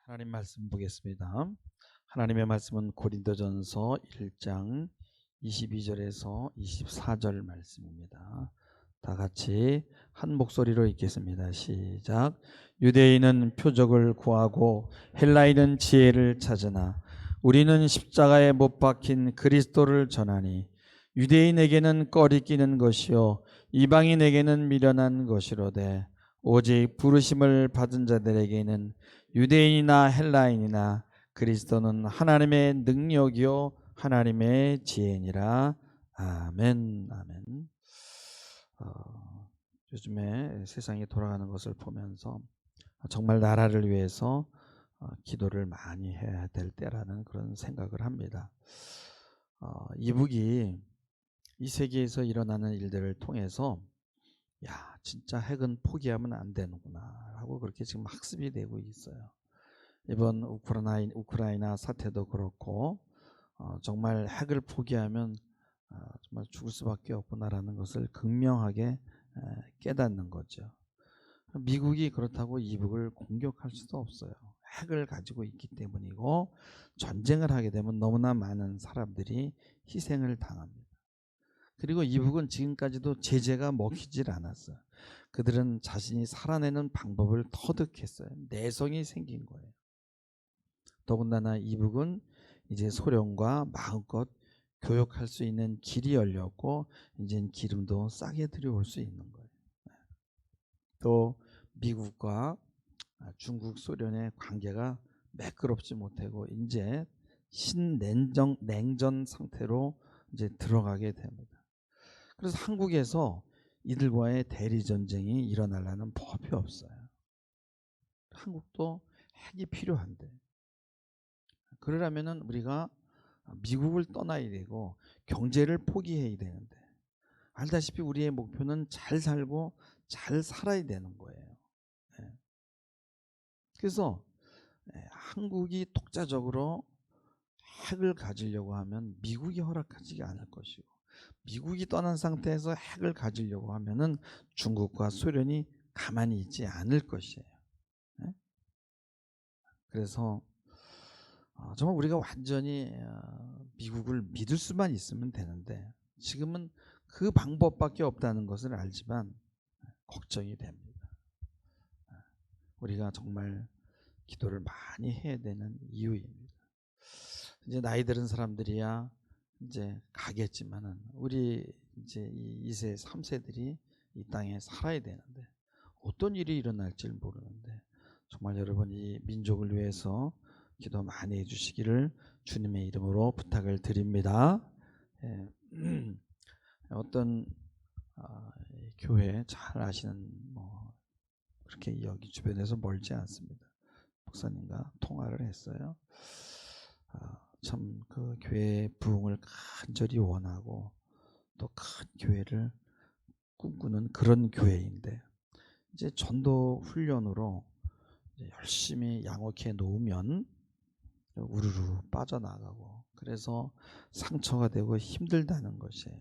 하나님 말씀 보겠습니다. 하나님의 말씀은 고린도전서 1장 22절에서 24절 말씀입니다. 다 같이 한 목소리로 읽겠습니다. 시작. 유대인은 표적을 구하고 헬라인은 지혜를 찾으나 우리는 십자가에 못 박힌 그리스도를 전하니 유대인에게는 꺼리끼는 것이요 이방인에게는 미련한 것이로되 오직 부르심을 받은 자들에게는 유대인이나 헬라인이나 그리스도는 하나님의 능력이요 하나님의 지혜니라. 아멘. 아멘. 요즘에 세상이 돌아가는 것을 보면서 정말 나라를 위해서 기도를 많이 해야 될 때라는 그런 생각을 합니다. 이북이 이 세계에서 일어나는 일들을 통해서 야, 진짜 핵은 포기하면 안 되는구나 하고 그렇게 지금 학습이 되고 있어요. 이번 우크라이나 사태도 그렇고 정말 핵을 포기하면 정말 죽을 수밖에 없구나라는 것을 극명하게 깨닫는 거죠. 미국이 그렇다고 이북을 공격할 수도 없어요. 핵을 가지고 있기 때문이고 전쟁을 하게 되면 너무나 많은 사람들이 희생을 당합니다. 그리고 이북은 지금까지도 제재가 먹히질 않았어요. 그들은 자신이 살아내는 방법을 터득했어요. 내성이 생긴 거예요. 더군다나 이북은 이제 소련과 마음껏 교역할 수 있는 길이 열렸고 이제 기름도 싸게 들여올 수 있는 거예요. 또 미국과 중국, 소련의 관계가 매끄럽지 못하고 이제 냉전 상태로 이제 들어가게 됩니다. 그래서 한국에서 이들과의 대리 전쟁이 일어나려는 법이 없어요. 한국도 핵이 필요한데 그러려면은 우리가 미국을 떠나야 되고 경제를 포기해야 되는데 알다시피 우리의 목표는 잘 살고 잘 살아야 되는 거예요. 그래서 한국이 독자적으로 핵을 가지려고 하면 미국이 허락하지 않을 것이고 미국이 떠난 상태에서 핵을 가지려고 하면은 중국과 소련이 가만히 있지 않을 것이에요. 그래서 정말 우리가 완전히 미국을 믿을 수만 있으면 되는데 지금은 그 방법밖에 없다는 것을 알지만 걱정이 됩니다. 우리가 정말 기도를 많이 해야 되는 이유입니다. 이제 나이 들은 사람들이야 이제 가겠지만은 우리 이제 2세, 3세들이 이 땅에 살아야 되는데 어떤 일이 일어날지 모르는데 정말 여러분 이 민족을 위해서 기도 많이 해주시기를 주님의 이름으로 부탁을 드립니다. 어떤 교회 잘 아시는 그렇게 여기 주변에서 멀지 않습니다. 목사님과 통화를 했어요. 참 그 교회의 부흥을 간절히 원하고 또 큰 교회를 꿈꾸는 그런 교회인데 이제 전도 훈련으로 이제 열심히 양호케 놓으면 우르르 빠져나가고 그래서 상처가 되고 힘들다는 것이에요.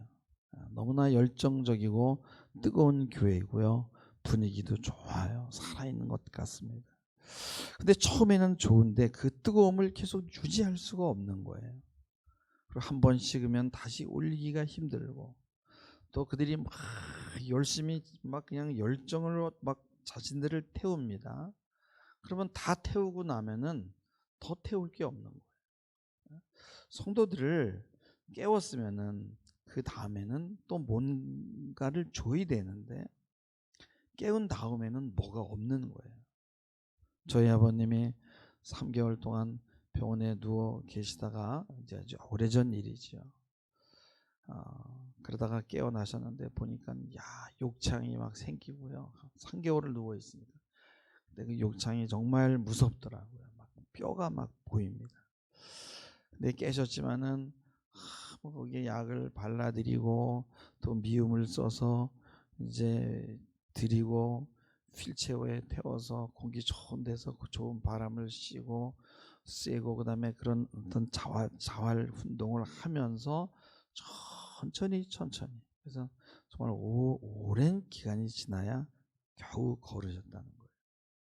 너무나 열정적이고 뜨거운 교회이고요. 분위기도 좋아요. 살아있는 것 같습니다. 근데 처음에는 좋은데 그 뜨거움을 계속 유지할 수가 없는 거예요. 그리고 한 번 식으면 다시 올리기가 힘들고 또 그들이 막 열심히 막 그냥 열정으로 막 자신들을 태웁니다. 그러면 다 태우고 나면은 더 태울 게 없는 거예요. 성도들을 깨웠으면은 그 다음에는 또 뭔가를 줘야 되는데 깨운 다음에는 뭐가 없는 거예요. 저희 아버님이 3개월 동안 병원에 누워 계시다가 이제 아주 오래전 일이죠. 그러다가 깨어나셨는데 보니까 욕창이 막 생기고요. 3개월을 누워 있습니다. 근데 그 욕창이 정말 무섭더라고요. 막 뼈가 막 보입니다. 근데 깨셨지만은 거기에 약을 발라드리고 또 미움을 써서 이제 드리고 휠체어에 태워서 공기 좋은 데서 좋은 바람을 쐬고 그다음에 그런 어떤 자활 운동을 하면서 천천히 그래서 정말 오랜 기간이 지나야 겨우 걸으셨다는 거예요.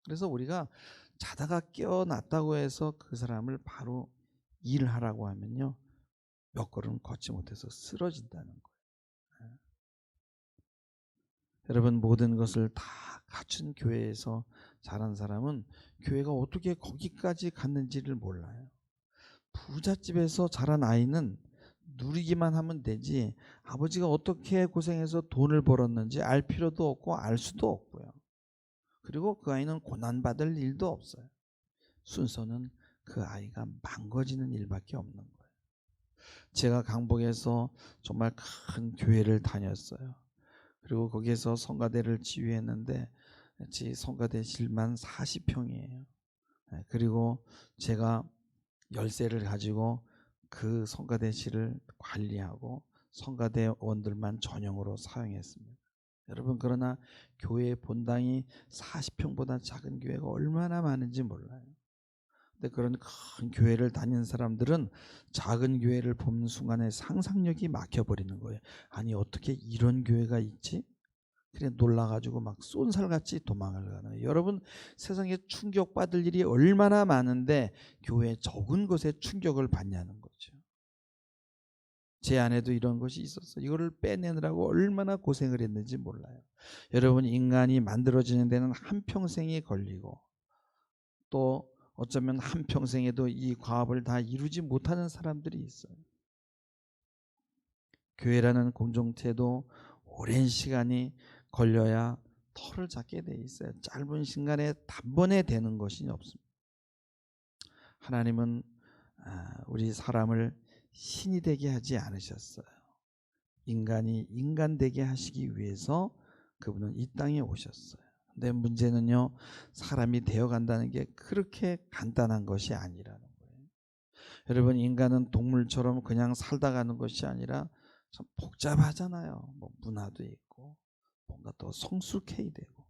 그래서 우리가 자다가 깨어났다고 해서 그 사람을 바로 일하라고 하면요, 몇 걸음 걷지 못해서 쓰러진다는 거예요. 여러분, 모든 것을 다 갖춘 교회에서 자란 사람은 교회가 어떻게 거기까지 갔는지를 몰라요. 부잣집에서 자란 아이는 누리기만 하면 되지, 아버지가 어떻게 고생해서 돈을 벌었는지 알 필요도 없고 알 수도 없고요. 그리고 그 아이는 고난받을 일도 없어요. 순서는 그 아이가 망가지는 일밖에 없는 거예요. 제가 강북에서 정말 큰 교회를 다녔어요. 그리고 거기에서 성가대를 지휘했는데 제 성가대실만 40평이에요. 그리고 제가 열쇠를 가지고 그 성가대실을 관리하고 성가대원들만 전용으로 사용했습니다. 여러분, 그러나 교회 본당이 40평보다 작은 교회가 얼마나 많은지 몰라요. 근데 그런 큰 교회를 다니는 사람들은 작은 교회를 보는 순간에 상상력이 막혀버리는 거예요. 아니, 어떻게 이런 교회가 있지? 그래 놀라가지고 막 쏜살같이 도망을 가는 거예요. 여러분, 세상에 충격받을 일이 얼마나 많은데 교회 적은 것에 충격을 받냐는 거죠. 제 안에도 이런 것이 있었어요. 이거를 빼내느라고 얼마나 고생을 했는지 몰라요. 여러분, 인간이 만들어지는 데는 한평생이 걸리고 또 어쩌면 한평생에도 이 과업을 다 이루지 못하는 사람들이 있어요. 교회라는 공동체도 오랜 시간이 걸려야 털을 잡게 돼 있어요. 짧은 시간에 단번에 되는 것이 없습니다. 하나님은 우리 사람을 신이 되게 하지 않으셨어요. 인간이 인간 되게 하시기 위해서 그분은 이 땅에 오셨어요. 근데 문제는요, 사람이 되어간다는 게 그렇게 간단한 것이 아니라는 거예요. 여러분, 인간은 동물처럼 그냥 살다 가는 것이 아니라 참 복잡하잖아요. 뭐 문화도 있고 뭔가 또 성숙해야 되고,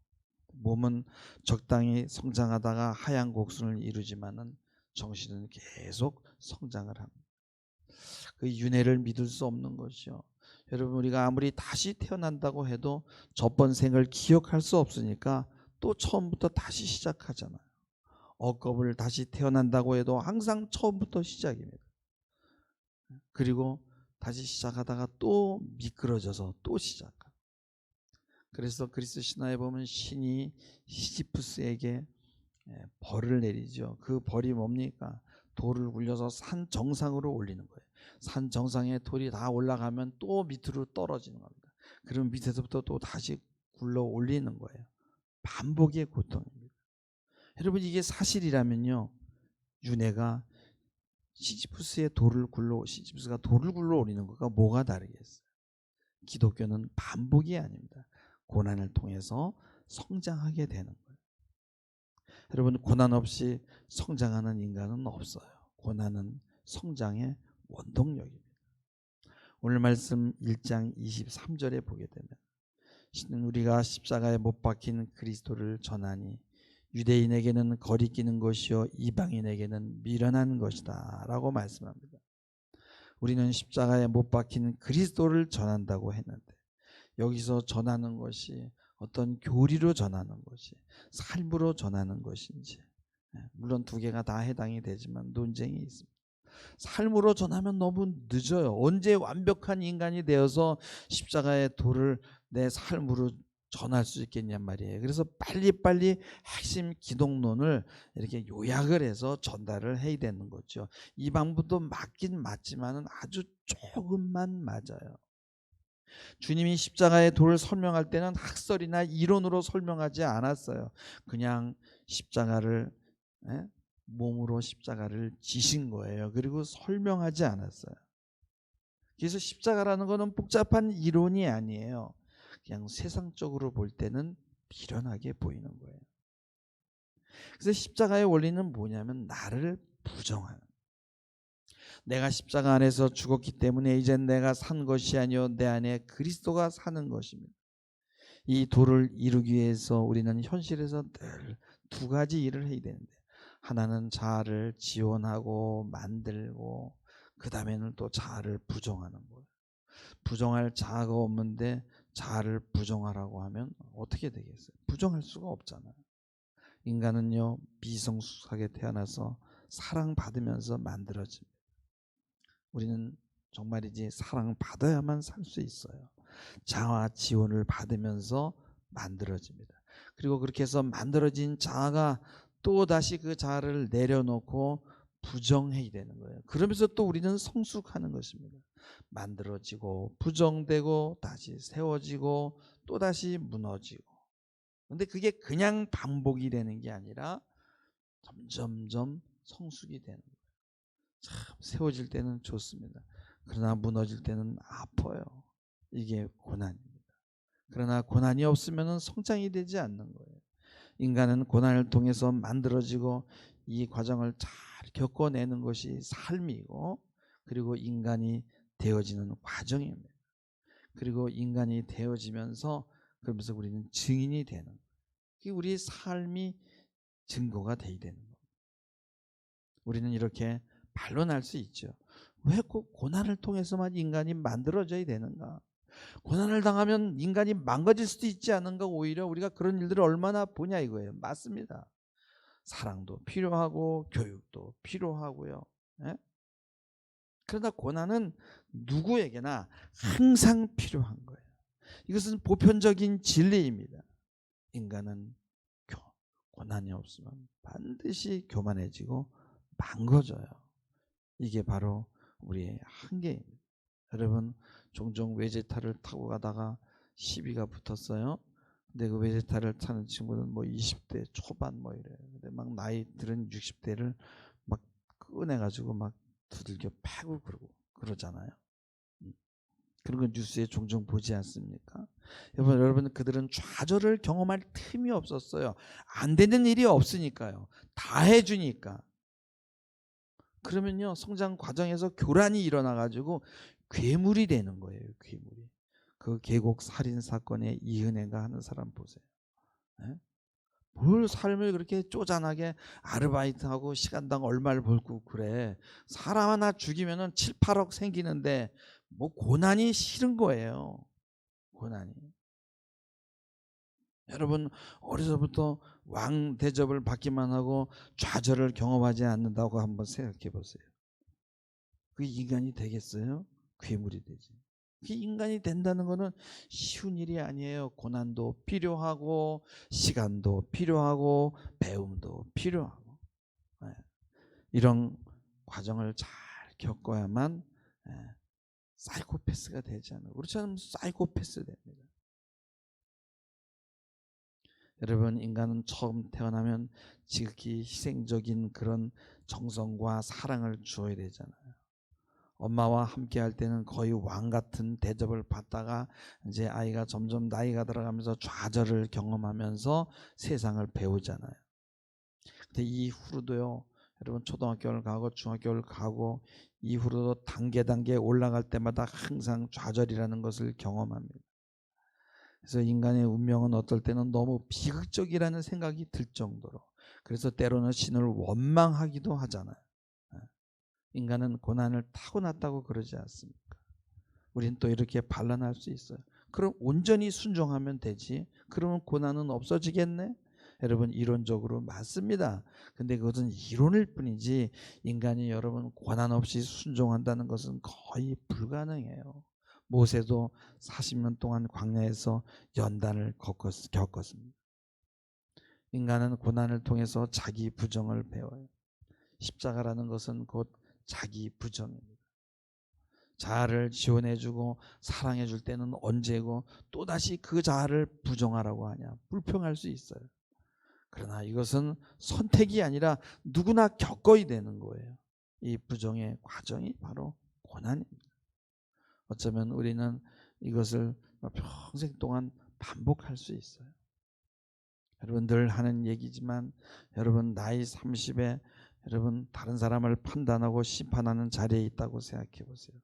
몸은 적당히 성장하다가 하얀 곡선을 이루지만은 정신은 계속 성장을 합니다. 그 윤회를 믿을 수 없는 것이요. 여러분, 우리가 아무리 다시 태어난다고 해도 저번 생을 기억할 수 없으니까 또 처음부터 다시 시작하잖아요. 억겁을 다시 태어난다고 해도 항상 처음부터 시작입니다. 그리고 다시 시작하다가 또 미끄러져서 또 시작하고. 그래서 그리스 신화에 보면 신이 시지프스에게 벌을 내리죠. 그 벌이 뭡니까? 돌을 굴려서 산 정상으로 올리는 거예요. 산 정상에 돌이 다 올라가면 또 밑으로 떨어지는 겁니다. 그럼 밑에서부터 또 다시 굴러 올리는 거예요. 반복의 고통입니다. 여러분, 이게 사실이라면요, 윤회가 시지프스가 돌을 굴러 올리는 것과 뭐가 다르겠어요? 기독교는 반복이 아닙니다. 고난을 통해서 성장하게 되는 거예요. 여러분, 고난 없이 성장하는 인간은 없어요. 고난은 성장의 원동력입니다. 오늘 말씀 1장 23절에 보게 되면, 우리가 십자가에 못 박힌 그리스도를 전하니 유대인에게는 거리끼는 것이요 이방인에게는 미련한 것이다 라고 말씀합니다. 우리는 십자가에 못 박힌 그리스도를 전한다고 했는데, 여기서 전하는 것이 어떤 교리로 전하는 것이 삶으로 전하는 것인지, 물론 두 개가 다 해당이 되지만 논쟁이 있습니다. 삶으로 전하면 너무 늦어요. 언제 완벽한 인간이 되어서 십자가의 도를 내 삶으로 전할 수 있겠냔 말이에요. 그래서 빨리빨리 핵심 기독론을 이렇게 요약을 해서 전달을 해야 되는 거죠. 이 방법도 맞긴 맞지만은 아주 조금만 맞아요. 주님이 십자가의 도를 설명할 때는 학설이나 이론으로 설명하지 않았어요. 그냥 십자가를 몸으로 십자가를 지신 거예요. 그리고 설명하지 않았어요. 그래서 십자가라는 것은 복잡한 이론이 아니에요. 그냥 세상적으로 볼 때는 미련하게 보이는 거예요. 그래서 십자가의 원리는 뭐냐면 나를 부정하는, 내가 십자가 안에서 죽었기 때문에 이제 내가 산 것이 아니요 내 안에 그리스도가 사는 것입니다. 이 도를 이루기 위해서 우리는 현실에서 늘 두 가지 일을 해야 되는데, 하나는 자아를 지원하고 만들고, 그 다음에는 또 자아를 부정하는 거예요. 부정할 자아가 없는데 자아를 부정하라고 하면 어떻게 되겠어요? 부정할 수가 없잖아요. 인간은요 미성숙하게 태어나서 사랑받으면서 만들어집니다. 우리는 정말이지 사랑받아야만 살 수 있어요. 자아 지원을 받으면서 만들어집니다. 그리고 그렇게 해서 만들어진 자아가 또다시 그 자아를 내려놓고 부정해야 되는 거예요. 그러면서 또 우리는 성숙하는 것입니다. 만들어지고 부정되고 다시 세워지고 또다시 무너지고. 근데 그게 그냥 반복이 되는 게 아니라 점점점 성숙이 되는 거예요. 참 세워질 때는 좋습니다. 그러나 무너질 때는 아파요. 이게 고난입니다. 그러나 고난이 없으면 성장이 되지 않는 거예요. 인간은 고난을 통해서 만들어지고 이 과정을 잘 겪어내는 것이 삶이고, 그리고 인간이 되어지는 과정입니다. 그리고 인간이 되어지면서 그러면서 우리는 증인이 되는 거예요. 그게 우리의 삶이 증거가 돼야 되는 거예요. 우리는 이렇게 반론할 수 있죠. 왜 꼭 고난을 통해서만 인간이 만들어져야 되는가? 고난을 당하면 인간이 망가질 수도 있지 않은가? 오히려 우리가 그런 일들을 얼마나 보냐 이거예요. 맞습니다. 사랑도 필요하고 교육도 필요하고요. 예? 그러나 고난은 누구에게나 항상 필요한 거예요. 이것은 보편적인 진리입니다. 인간은 고난이 없으면 반드시 교만해지고 망가져요. 이게 바로 우리의 한계입니다. 여러분, 종종 외제차를 타고 가다가 시비가 붙었어요. 근데 그 외제차를 타는 친구는 뭐 20대 초반 뭐 이래요. 근데 막 나이 들은 60대를 막 꺼내가지고 막 두들겨 패고 그러잖아요. 그런 건 뉴스에 종종 보지 않습니까? 여러분 그들은 좌절을 경험할 틈이 없었어요. 안 되는 일이 없으니까요. 다 해주니까. 그러면요 성장 과정에서 교란이 일어나가지고 괴물이 되는 거예요. 괴물이. 그 계곡 살인 사건의 이은혜가 하는 사람 보세요. 네? 뭘 삶을 그렇게 쪼잔하게 아르바이트하고 시간당 얼마를 벌고 그래. 사람 하나 죽이면은 7, 8억 생기는데 뭐 고난이 싫은 거예요. 고난이. 여러분 어려서부터 왕 대접을 받기만 하고 좌절을 경험하지 않는다고 한번 생각해 보세요. 그게 인간이 되겠어요? 괴물이 되지. 그게 인간이 된다는 것은 쉬운 일이 아니에요. 고난도 필요하고 시간도 필요하고 배움도 필요하고. 네. 이런 과정을 잘 겪어야만 사이코패스가 되지 않아요. 그렇지 않으면 사이코패스 됩니다. 여러분 인간은 처음 태어나면 지극히 희생적인 그런 정성과 사랑을 주어야 되잖아요. 엄마와 함께 할 때는 거의 왕 같은 대접을 받다가 이제 아이가 점점 나이가 들어가면서 좌절을 경험하면서 세상을 배우잖아요. 근데 이후로도요, 여러분 초등학교를 가고 중학교를 가고 이후로도 단계 올라갈 때마다 항상 좌절이라는 것을 경험합니다. 그래서 인간의 운명은 어떨 때는 너무 비극적이라는 생각이 들 정도로, 그래서 때로는 신을 원망하기도 하잖아요. 인간은 고난을 타고났다고 그러지 않습니까? 우리는 또 이렇게 반론할 수 있어요. 그럼 온전히 순종하면 되지. 그러면 고난은 없어지겠네? 여러분 이론적으로 맞습니다. 근데 그것은 이론일 뿐이지 인간이 여러분 고난 없이 순종한다는 것은 거의 불가능해요. 모세도 40년 동안 광야에서 연단을 겪었습니다. 인간은 고난을 통해서 자기 부정을 배워요. 십자가라는 것은 곧 자기 부정입니다. 자아를 지원해주고 사랑해줄 때는 언제고 또다시 그 자아를 부정하라고 하냐, 불평할 수 있어요. 그러나 이것은 선택이 아니라 누구나 겪어야 되는 거예요. 이 부정의 과정이 바로 고난입니다. 어쩌면 우리는 이것을 평생 동안 반복할 수 있어요. 여러분 늘 하는 얘기지만 여러분 나이 30에 여러분 다른 사람을 판단하고 심판하는 자리에 있다고 생각해 보세요.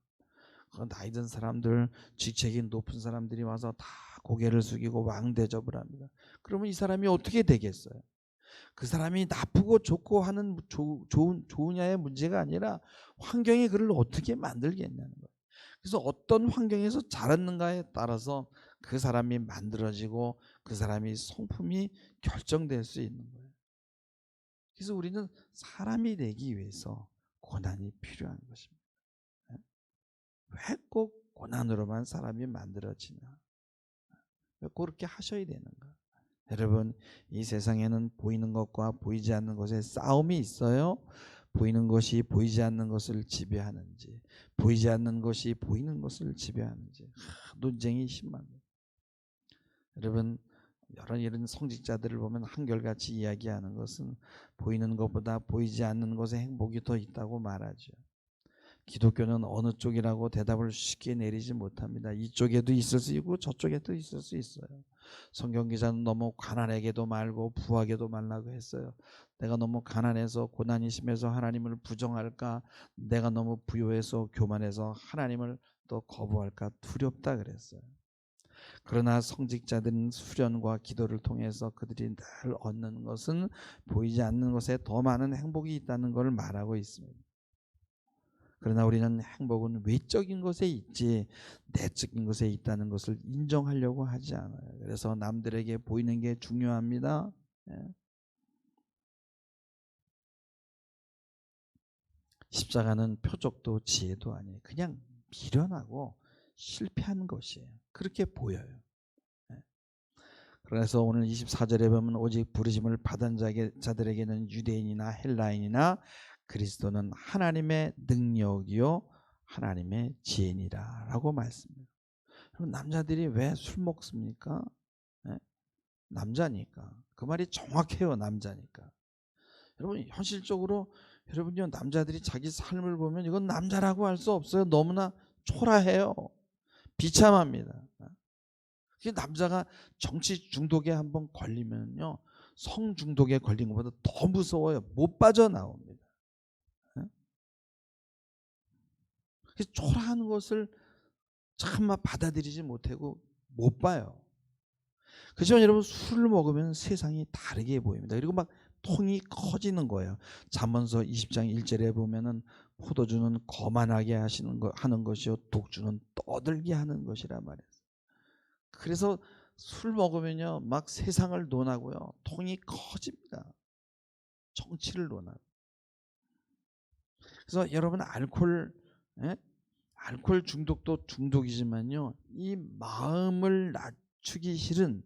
나이 든 사람들, 직책이 높은 사람들이 와서 다 고개를 숙이고 왕 대접을 합니다. 그러면 이 사람이 어떻게 되겠어요? 그 사람이 나쁘고 좋고 하는 좋으냐의 문제가 아니라 환경이 그를 어떻게 만들겠냐는 거예요. 그래서 어떤 환경에서 자랐는가에 따라서 그 사람이 만들어지고 그 사람이 성품이 결정될 수 있는 거예요. 그래서 우리는 사람이 되기 위해서 고난이 필요한 것입니다. 왜 꼭 고난으로만 사람이 만들어지나? 왜 그렇게 하셔야 되는가? 여러분, 이 세상에는 보이는 것과 보이지 않는 것에 싸움이 있어요. 보이는 것이 보이지 않는 것을 지배하는지, 보이지 않는 것이 보이는 것을 지배하는지 논쟁이 심합니다. 여러분, 여러 이런 성직자들을 보면 한결같이 이야기하는 것은 보이는 것보다 보이지 않는 것에 행복이 더 있다고 말하죠. 기독교는 어느 쪽이라고 대답을 쉽게 내리지 못합니다. 이쪽에도 있을 수 있고 저쪽에도 있을 수 있어요. 성경 기자는 너무 가난하게도 말고 부하게도 말라고 했어요. 내가 너무 가난해서 고난이 심해서 하나님을 부정할까, 내가 너무 부유해서 교만해서 하나님을 또 거부할까 두렵다 그랬어요. 그러나 성직자들은 수련과 기도를 통해서 그들이 늘 얻는 것은 보이지 않는 것에 더 많은 행복이 있다는 것을 말하고 있습니다. 그러나 우리는 행복은 외적인 것에 있지 내적인 것에 있다는 것을 인정하려고 하지 않아요. 그래서 남들에게 보이는 게 중요합니다. 십자가는 표적도 지혜도 아니에요. 그냥 미련하고 실패한 것이에요. 그렇게 보여요. 그래서 오늘 24절에 보면 오직 부르심을 받은 자들에게는 유대인이나 헬라인이나 그리스도는 하나님의 능력이요 하나님의 지혜니라 라고 말씀해요. 그럼 남자들이 왜 술 먹습니까? 남자니까. 그 말이 정확해요. 남자니까. 여러분, 현실적으로 여러분요, 남자들이 자기 삶을 보면 이건 남자라고 할 수 없어요. 너무나 초라해요. 비참합니다. 남자가 정치 중독에 한번 걸리면요, 성 중독에 걸린 것보다 더 무서워요. 못 빠져나옵니다. 그래서 초라한 것을 참마 받아들이지 못하고 못 봐요. 그렇지만 여러분, 술을 먹으면 세상이 다르게 보입니다. 그리고 막 통이 커지는 거예요. 잠언서 20장 1절에 보면은 포도주는 거만하게 하는 것이요 독주는 떠들게 하는 것이라 말이에요. 그래서 술 먹으면요 막 세상을 논하고요 통이 커집니다. 정치를 논하고. 그래서 여러분 알코올 중독도 중독이지만요 이 마음을 낮추기 싫은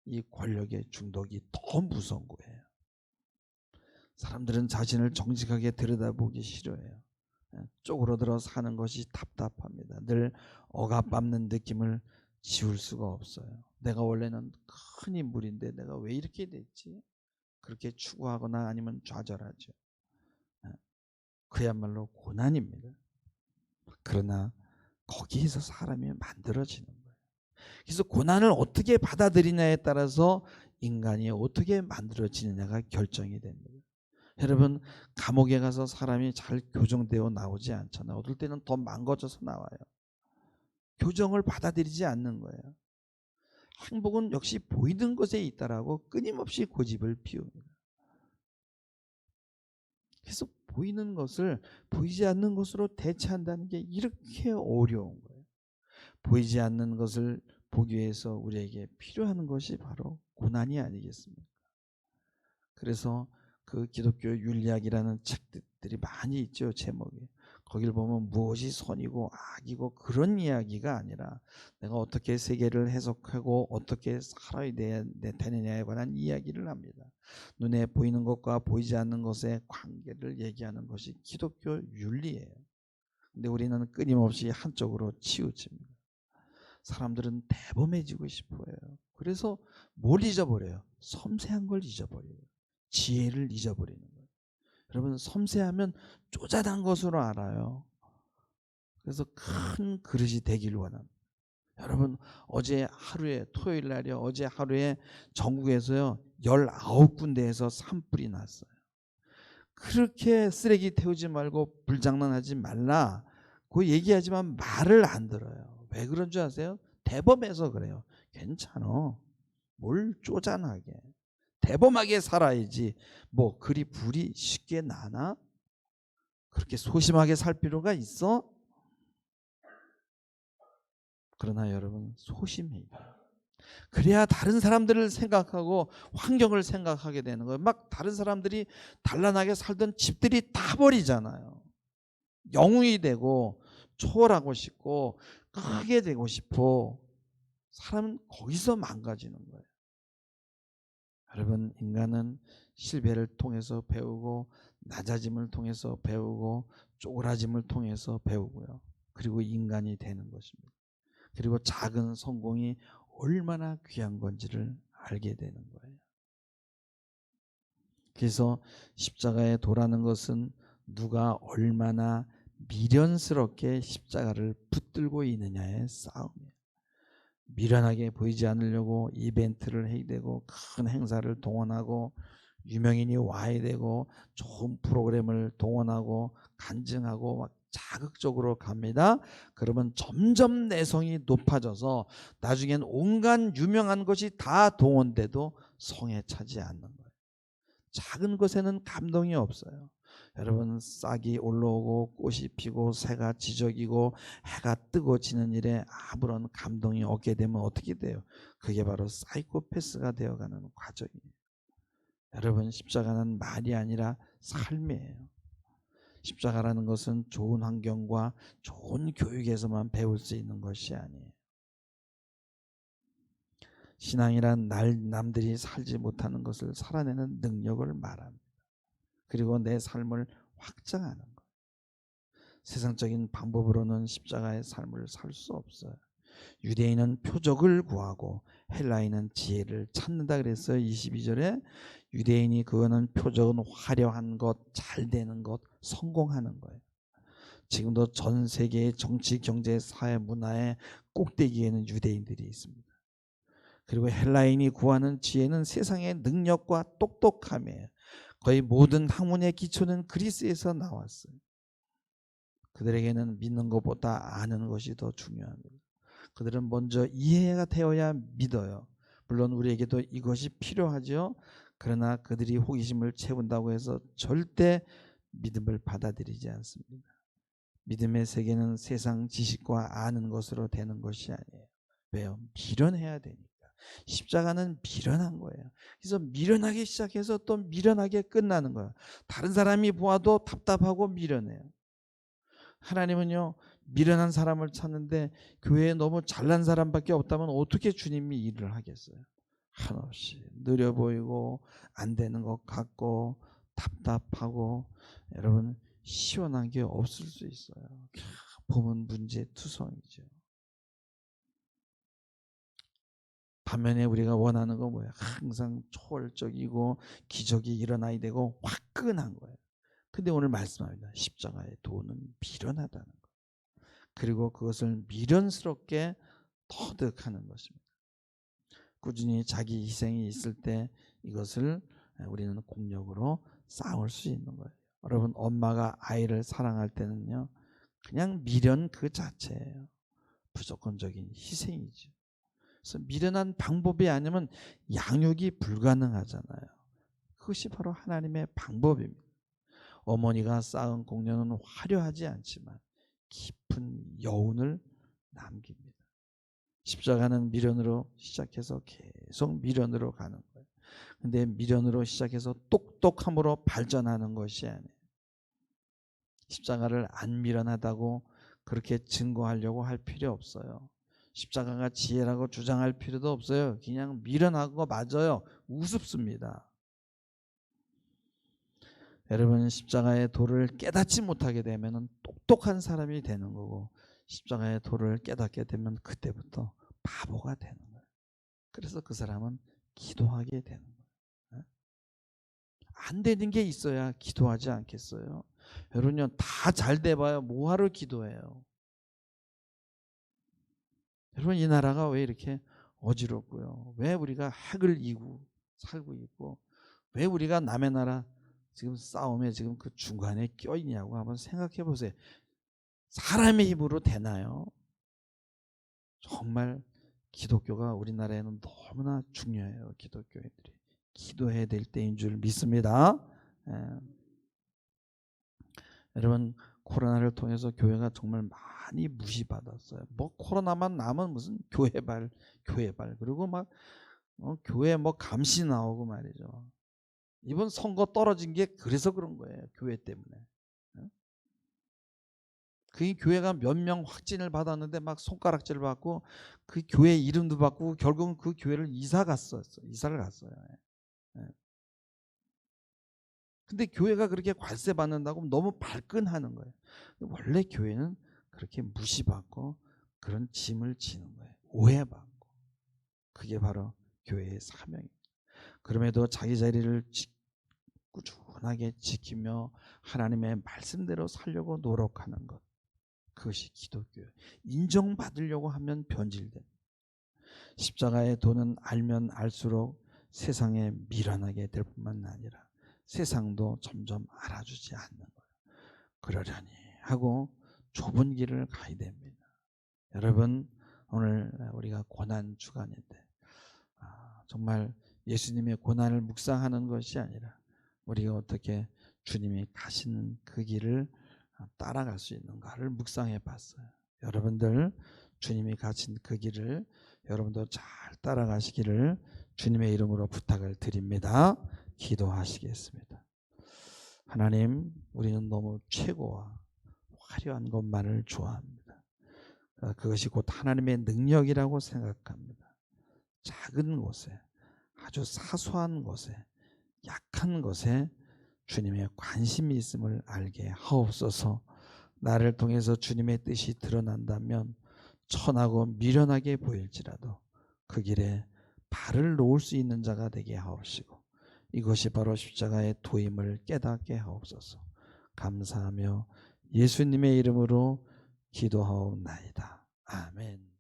이 권력의 중독이 더 무서운 거예요. 사람들은 자신을 정직하게 들여다보기 싫어해요. 쪼그러들어 사는 것이 답답합니다. 늘 억압받는 느낌을 지울 수가 없어요. 내가 원래는 큰 인물인데 내가 왜 이렇게 됐지? 그렇게 추구하거나 아니면 좌절하죠. 그야말로 고난입니다. 그러나 거기에서 사람이 만들어지는 거예요. 그래서 고난을 어떻게 받아들이냐에 따라서 인간이 어떻게 만들어지느냐가 결정이 됩니다. 여러분, 감옥에 가서 사람이 잘 교정되어 나오지 않잖아요. 어떨 때는 더 망가져서 나와요. 교정을 받아들이지 않는 거예요. 행복은 역시 보이는 것에 있다라고 끊임없이 고집을 피웁니다. 그래서 보이는 것을 보이지 않는 것으로 대체한다는 게 이렇게 어려운 거예요. 보이지 않는 것을 보기 위해서 우리에게 필요한 것이 바로 고난이 아니겠습니까? 그래서 그 기독교 윤리학이라는 책들이 많이 있죠. 제목이. 거기를 보면 무엇이 선이고 악이고 그런 이야기가 아니라 내가 어떻게 세계를 해석하고 어떻게 살아야 되느냐에 관한 이야기를 합니다. 눈에 보이는 것과 보이지 않는 것의 관계를 얘기하는 것이 기독교 윤리예요. 근데 우리는 끊임없이 한쪽으로 치우칩니다. 사람들은 대범해지고 싶어요. 그래서 뭘 잊어버려요? 섬세한 걸 잊어버려요. 지혜를 잊어버리는 거예요. 여러분, 섬세하면 쪼잔한 것으로 알아요. 그래서 큰 그릇이 되길 원합니다. 여러분, 어제 하루에 토요일 날이요. 어제 하루에 전국에서요 19군데에서 산불이 났어요. 그렇게 쓰레기 태우지 말고 불장난하지 말라 그 얘기하지만 말을 안 들어요. 왜 그런 줄 아세요? 대범해서 그래요. 괜찮아. 뭘 쪼잔하게. 대범하게 살아야지. 뭐 그리 불이 쉽게 나나? 그렇게 소심하게 살 필요가 있어? 그러나 여러분, 소심해요. 그래야 다른 사람들을 생각하고 환경을 생각하게 되는 거예요. 막 다른 사람들이 단란하게 살던 집들이 다 버리잖아요. 영웅이 되고 초월하고 싶고 크게 되고 싶어. 사람은 거기서 망가지는 거예요. 여러분, 인간은 실패를 통해서 배우고 낮아짐을 통해서 배우고 쪼그라짐을 통해서 배우고요. 그리고 인간이 되는 것입니다. 그리고 작은 성공이 얼마나 귀한 건지를 알게 되는 거예요. 그래서 십자가에 도라는 것은 누가 얼마나 미련스럽게 십자가를 붙들고 있느냐의 싸움이에요. 미련하게 보이지 않으려고 이벤트를 해야 되고 큰 행사를 동원하고 유명인이 와야 되고 좋은 프로그램을 동원하고 간증하고 막 자극적으로 갑니다. 그러면 점점 내성이 높아져서 나중엔 온갖 유명한 것이 다 동원돼도 성에 차지 않는 거예요. 작은 것에는 감동이 없어요. 여러분, 싹이 올라오고 꽃이 피고 새가 지저귀고 해가 뜨고 지는 일에 아무런 감동이 없게 되면 어떻게 돼요? 그게 바로 사이코패스가 되어가는 과정이에요. 여러분, 십자가는 말이 아니라 삶이에요. 십자가라는 것은 좋은 환경과 좋은 교육에서만 배울 수 있는 것이 아니에요. 신앙이란 남들이 살지 못하는 것을 살아내는 능력을 말합니다. 그리고 내 삶을 확장하는 거예요. 세상적인 방법으로는 십자가의 삶을 살 수 없어요. 유대인은 표적을 구하고 헬라인은 지혜를 찾는다 그랬어요. 22절에 유대인이 그거는 표적은 화려한 것, 잘 되는 것, 성공하는 거예요. 지금도 전 세계의 정치, 경제, 사회, 문화의 꼭대기에는 유대인들이 있습니다. 그리고 헬라인이 구하는 지혜는 세상의 능력과 똑똑함이에요. 거의 모든 학문의 기초는 그리스에서 나왔어요. 그들에게는 믿는 것보다 아는 것이 더 중요합니다. 그들은 먼저 이해가 되어야 믿어요. 물론 우리에게도 이것이 필요하죠. 그러나 그들이 호기심을 채운다고 해서 절대 믿음을 받아들이지 않습니다. 믿음의 세계는 세상 지식과 아는 것으로 되는 것이 아니에요. 왜요? 미련해야 되니까. 십자가는 미련한 거예요. 그래서 미련하게 시작해서 또 미련하게 끝나는 거예요. 다른 사람이 보아도 답답하고 미련해요. 하나님은요, 미련한 사람을 찾는데 교회에 너무 잘난 사람밖에 없다면 어떻게 주님이 일을 하겠어요? 한없이 느려 보이고 안 되는 것 같고 답답하고 여러분 시원한 게 없을 수 있어요. 보면 문제투성이죠. 반면에 우리가 원하는 건 뭐예요? 항상 초월적이고 기적이 일어나야 되고 화끈한 거예요. 근데 오늘 말씀합니다. 십자가의 도는 미련하다는 거. 그리고 그것을 미련스럽게 터득하는 것입니다. 꾸준히 자기 희생이 있을 때 이것을 우리는 공력으로 쌓을 수 있는 거예요. 여러분, 엄마가 아이를 사랑할 때는요, 그냥 미련 그 자체예요. 무조건적인 희생이죠. 그래서 미련한 방법이 아니면 양육이 불가능하잖아요. 그것이 바로 하나님의 방법입니다. 어머니가 쌓은 공로는 화려하지 않지만 깊은 여운을 남깁니다. 십자가는 미련으로 시작해서 계속 미련으로 가는 거예요. 근데 미련으로 시작해서 똑똑함으로 발전하는 것이 아니에요. 십자가를 안 미련하다고 그렇게 증거하려고 할 필요 없어요. 십자가가 지혜라고 주장할 필요도 없어요. 그냥 미련한 거 맞아요. 우습습니다. 여러분, 십자가의 도를 깨닫지 못하게 되면 똑똑한 사람이 되는 거고 십자가의 도를 깨닫게 되면 그때부터 바보가 되는 거예요. 그래서 그 사람은 기도하게 되는 거예요. 안 되는 게 있어야 기도하지 않겠어요? 여러분요, 다 잘 돼봐요. 뭐하러 기도해요? 여러분, 이 나라가 왜 이렇게 어지럽고요? 왜 우리가 핵을 이고 살고 있고 왜 우리가 남의 나라 지금 싸움에 지금 그 중간에 껴있냐고 한번 생각해 보세요. 사람의 힘으로 되나요? 정말 기독교가 우리나라에는 너무나 중요해요. 기독교인들이 기도해야 될 때인 줄 믿습니다. 예. 여러분, 코로나를 통해서 교회가 정말 많이 무시받았어요. 뭐 코로나만 나면 무슨 교회발 그리고 막 교회 뭐 감시 나오고 말이죠. 이번 선거 떨어진 게 그래서 그런 거예요. 교회 때문에. 그 교회가 몇 명 확진을 받았는데 막 손가락질 받고 그 교회 이름도 바꾸고 결국은 그 교회를 이사를 갔어요. 예. 근데 교회가 그렇게 관세 받는다고 너무 발끈하는 거예요. 원래 교회는 그렇게 무시받고 그런 짐을 지는 거예요. 오해받고. 그게 바로 교회의 사명입니다. 그럼에도 자기 자리를 꾸준하게 지키며 하나님의 말씀대로 살려고 노력하는 것. 그것이 기독교예요. 인정받으려고 하면 변질됩니다. 십자가의 도는 알면 알수록 세상에 미련하게 될 뿐만 아니라 세상도 점점 알아주지 않는 거예요. 그러려니 하고 좁은 길을 가야 됩니다. 여러분, 오늘 우리가 고난 주간인데 정말 예수님의 고난을 묵상하는 것이 아니라 우리가 어떻게 주님이 가시는 그 길을 따라갈 수 있는가를 묵상해 봤어요. 여러분들 주님이 가신 그 길을 여러분도 잘 따라가시기를 주님의 이름으로 부탁을 드립니다. 기도하시겠습니다. 하나님, 우리는 너무 최고와 화려한 것만을 좋아합니다. 그것이 곧 하나님의 능력이라고 생각합니다. 작은 곳에, 아주 사소한 곳에, 약한 것에 주님의 관심이 있음을 알게 하옵소서. 나를 통해서 주님의 뜻이 드러난다면 천하고 미련하게 보일지라도 그 길에 발을 놓을 수 있는 자가 되게 하옵시고 이것이 바로 십자가의 도임을 깨닫게 하옵소서. 감사하며 예수님의 이름으로 기도하옵나이다. 아멘.